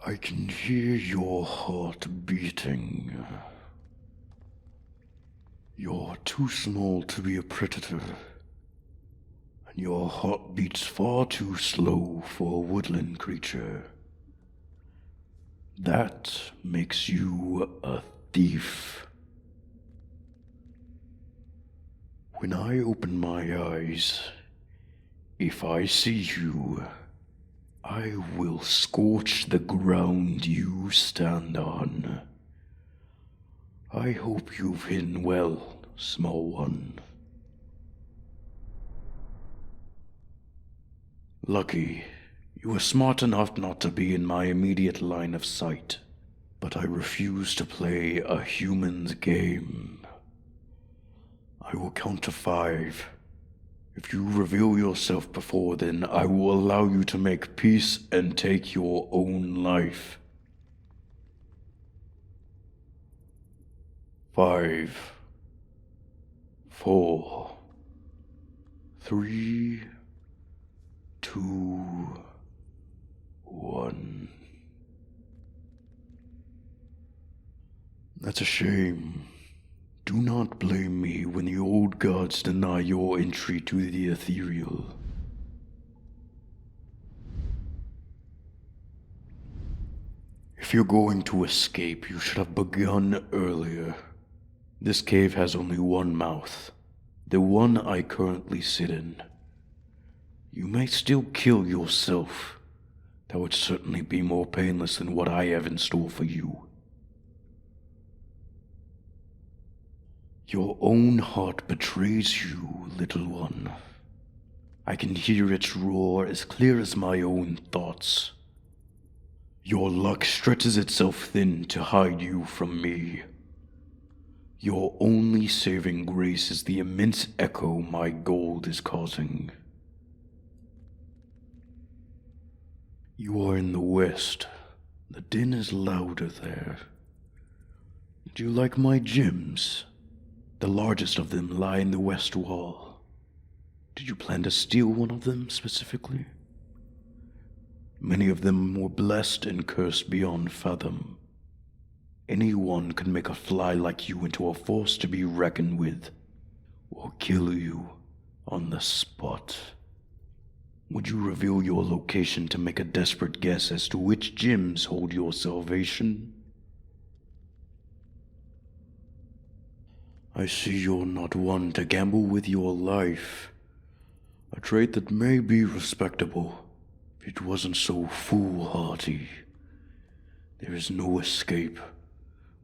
I can hear your heart beating. You're too small to be a predator, and your heart beats far too slow for a woodland creature. That makes you a thief. When I open my eyes, if I see you, I will scorch the ground you stand on. I hope you've hidden well, small one. Lucky, you were smart enough not to be in my immediate line of sight, but I refuse to play a human's game. I will count to 5. If you reveal yourself before then, I will allow you to make peace and take your own life. 5, 4, 3, 2, 1. That's a shame. Do not blame me when the old gods deny your entry to the ethereal. If you're going to escape, you should have begun earlier. This cave has only one mouth, the one I currently sit in. You may still kill yourself. That would certainly be more painless than what I have in store for you. Your own heart betrays you, little one. I can hear its roar as clear as my own thoughts. Your luck stretches itself thin to hide you from me. Your only saving grace is the immense echo my gold is causing. You are in the west. The din is louder there. Do you like my gems? The largest of them lie in the west wall. Did you plan to steal one of them specifically? Many of them were blessed and cursed beyond fathom. Anyone could make a fly like you into a force to be reckoned with, or kill you on the spot. Would you reveal your location to make a desperate guess as to which gems hold your salvation? I see you're not one to gamble with your life, a trait that may be respectable if it wasn't so foolhardy. There is no escape.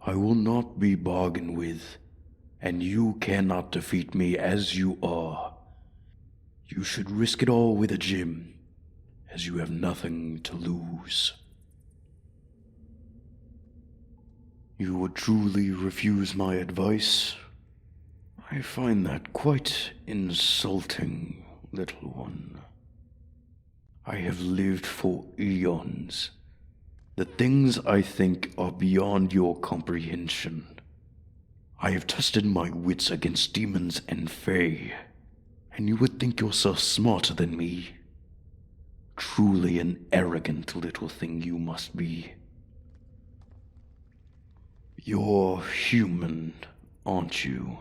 I will not be bargained with, and you cannot defeat me as you are. You should risk it all with a gem, as you have nothing to lose. You would truly refuse my advice? I find that quite insulting, little one. I have lived for eons. The things I think are beyond your comprehension. I have tested my wits against demons and fae, and you would think yourself smarter than me. Truly an arrogant little thing you must be. You're human, aren't you?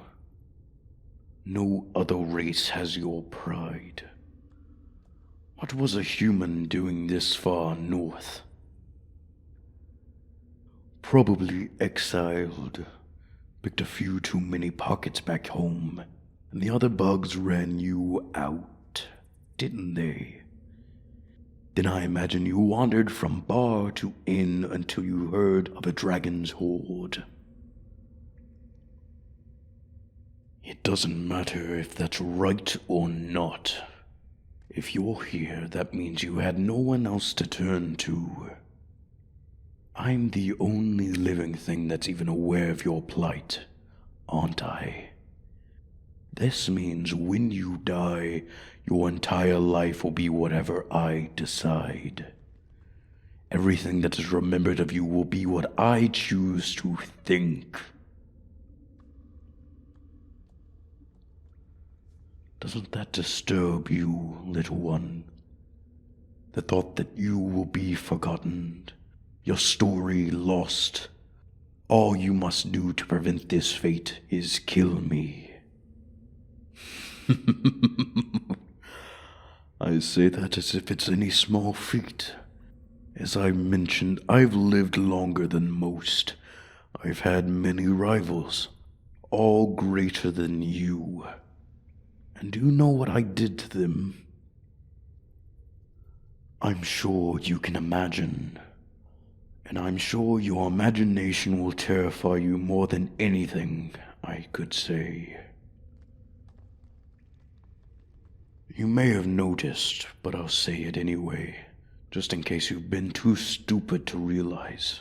No other race has your pride. What was a human doing this far north? Probably exiled, picked a few too many pockets back home, and the other bugs ran you out, didn't they? Then I imagine you wandered from bar to inn until you heard of a dragon's horde. It doesn't matter if that's right or not. If you're here, that means you had no one else to turn to. I'm the only living thing that's even aware of your plight, aren't I? This means when you die, your entire life will be whatever I decide. Everything that is remembered of you will be what I choose to think. Doesn't that disturb you, little one? The thought that you will be forgotten, your story lost. All you must do to prevent this fate is kill me. I say that as if it's any small feat. As I mentioned, I've lived longer than most. I've had many rivals, all greater than you. And do you know what I did to them? I'm sure you can imagine. And I'm sure your imagination will terrify you more than anything I could say. You may have noticed, but I'll say it anyway, just in case you've been too stupid to realize.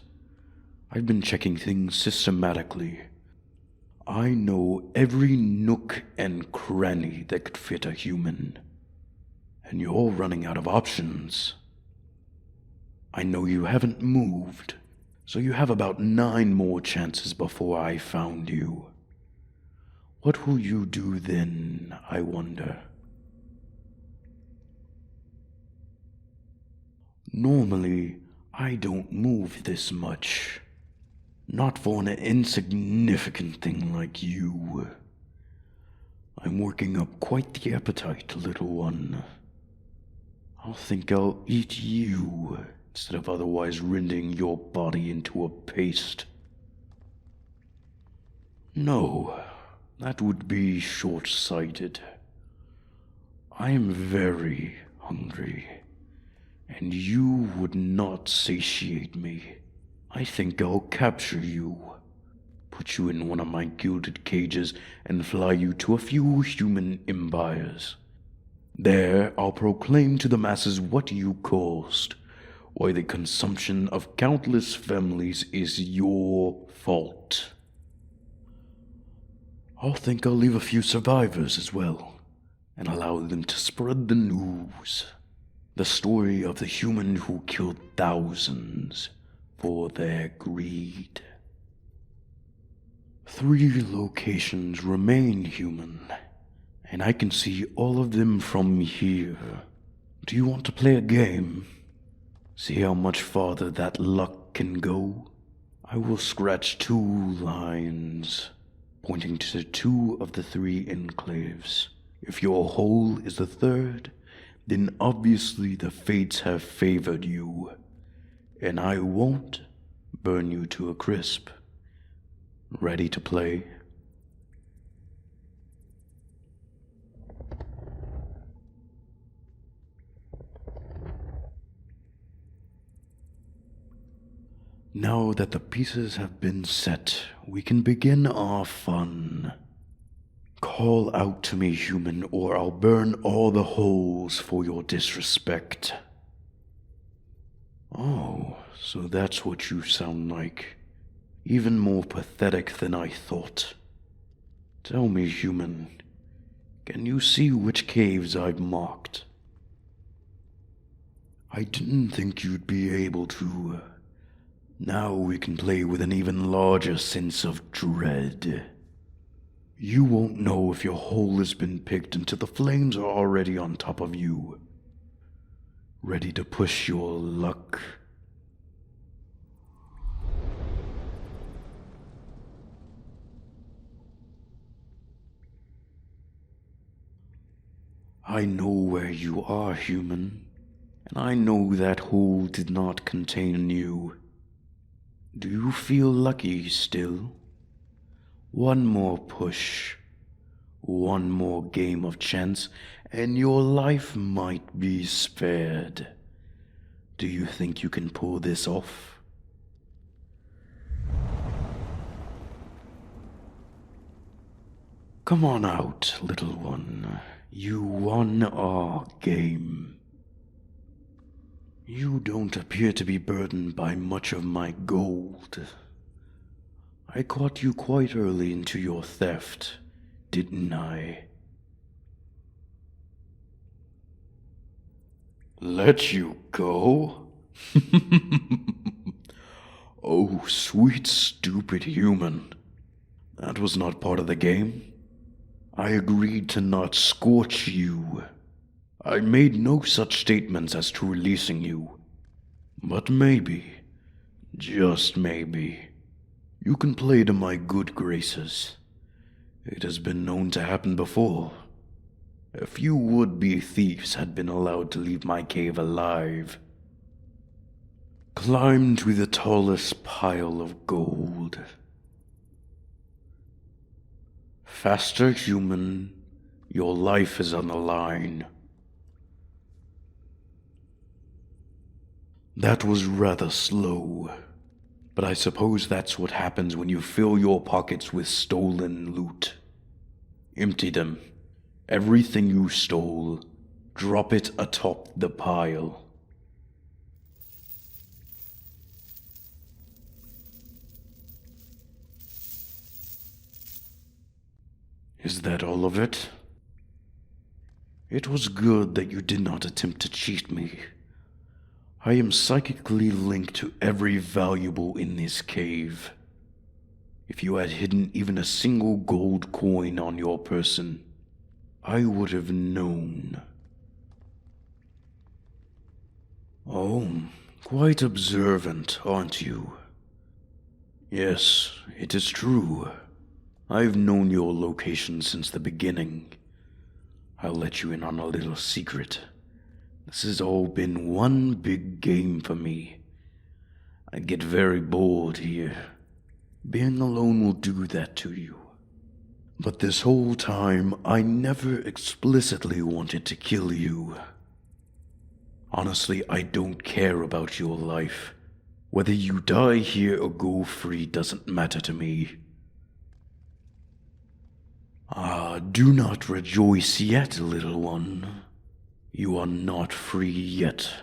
I've been checking things systematically. I know every nook and cranny that could fit a human. And you're running out of options. I know you haven't moved, so you have about 9 more chances before I found you. What will you do then, I wonder? Normally, I don't move this much. Not for an insignificant thing like you. I'm working up quite the appetite, little one. I'll think I'll eat you instead of otherwise rending your body into a paste. No, that would be short-sighted. I am very hungry, and you would not satiate me. I think I'll capture you, put you in one of my gilded cages, and fly you to a few human empires. There I'll proclaim to the masses what you caused, why the consumption of countless families is your fault. I'll think I'll leave a few survivors as well, and allow them to spread the news. The story of the human who killed thousands for their greed. 3 locations remain human, and I can see all of them from here. Do you want to play a game? See how much farther that luck can go? I will scratch 2 lines, pointing to 2 of the 3 enclaves. If your hole is the 3rd, then obviously the fates have favored you, and I won't burn you to a crisp. Ready to play? Now that the pieces have been set, we can begin our fun. Call out to me, human, or I'll burn all the holes for your disrespect. Oh, so that's what you sound like. Even more pathetic than I thought. Tell me, human, can you see which caves I've marked? I didn't think you'd be able to. Now we can play with an even larger sense of dread. You won't know if your hole has been picked until the flames are already on top of you, ready to push your luck. I know where you are, human, and I know that hole did not contain you. Do you feel lucky still? One more push, one more game of chance, and your life might be spared. Do you think you can pull this off? Come on out, little one. You won our game. You don't appear to be burdened by much of my gold. I caught you quite early into your theft, didn't I? Let you go? Oh, sweet, stupid human. That was not part of the game. I agreed to not scorch you. I made no such statements as to releasing you. But maybe, Just maybe. You can play to my good graces. It has been known to happen before. A few would-be thieves had been allowed to leave my cave alive. Climb to the tallest pile of gold. Faster, human. Your life is on the line. That was rather slow, but I suppose that's what happens when you fill your pockets with stolen loot. Empty them. Everything you stole, drop it atop the pile. Is that all of it? It was good that you did not attempt to cheat me. I am psychically linked to every valuable in this cave. If you had hidden even a single gold coin on your person, I would have known. Oh, quite observant, aren't you? Yes, it is true. I've known your location since the beginning. I'll let you in on a little secret. This has all been one big game for me. I get very bored here. Being alone will do that to you. But this whole time, I never explicitly wanted to kill you. Honestly, I don't care about your life. Whether you die here or go free doesn't matter to me. Do not rejoice yet, little one. You are not free yet.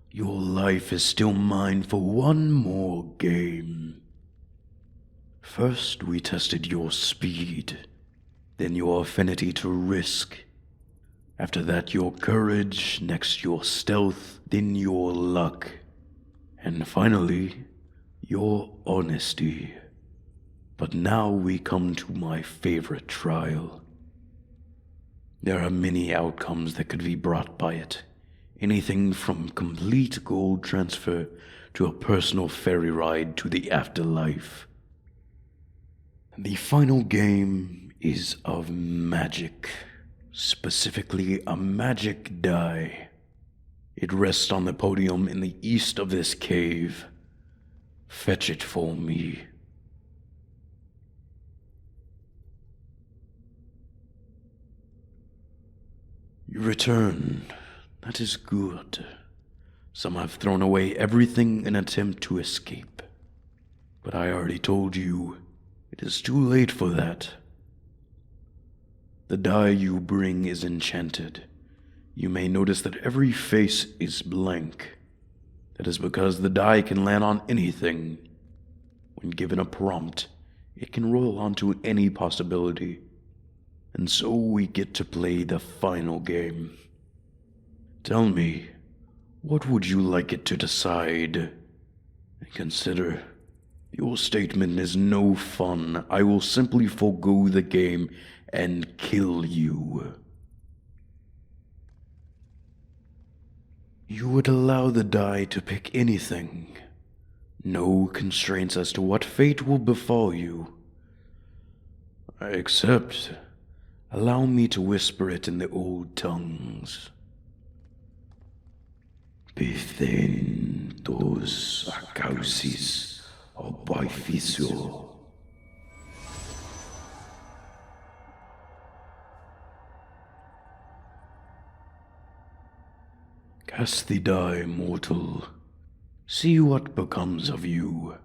Your life is still mine for one more game. First, we tested your speed, then your affinity to risk. After that, your courage, next your stealth, then your luck. And finally, your honesty. But now we come to my favorite trial. There are many outcomes that could be brought by it. Anything from complete gold transfer to a personal ferry ride to the afterlife. The final game is of magic, specifically a magic die. It rests on the podium in the east of this cave. Fetch it for me. You return. That is good. Some have thrown away everything in an attempt to escape. But I already told you, it is too late for that. The die you bring is enchanted. You may notice that every face is blank. That is because the die can land on anything. When given a prompt, it can roll onto any possibility. And so we get to play the final game. Tell me, what would you like it to decide? And consider, your statement is no fun. I will simply forgo the game and kill you. You would allow the die to pick anything. No constraints as to what fate will befall you. Except, allow me to whisper it in the old tongues. Bethentos akausis obificio. Cast the die, mortal. See what becomes of you.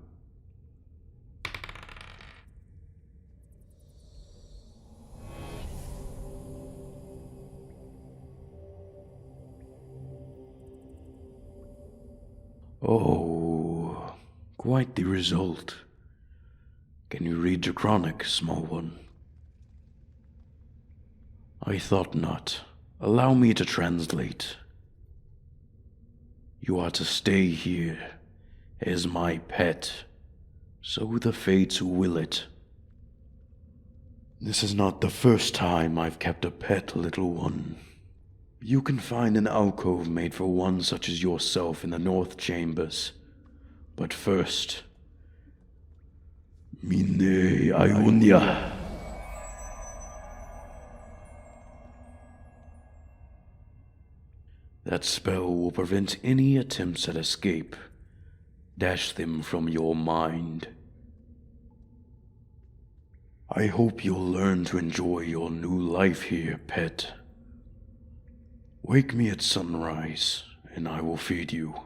Oh, quite the result. Can you read the chronic, small one? I thought not. Allow me to translate. You are to stay here as my pet, so the fates will it. This is not the first time I've kept a pet, little one. You can find an alcove made for one such as yourself in the north chambers. But first, Mine Ionia. That spell will prevent any attempts at escape. Dash them from your mind. I hope you'll learn to enjoy your new life here, pet. Wake me at sunrise, and I will feed you.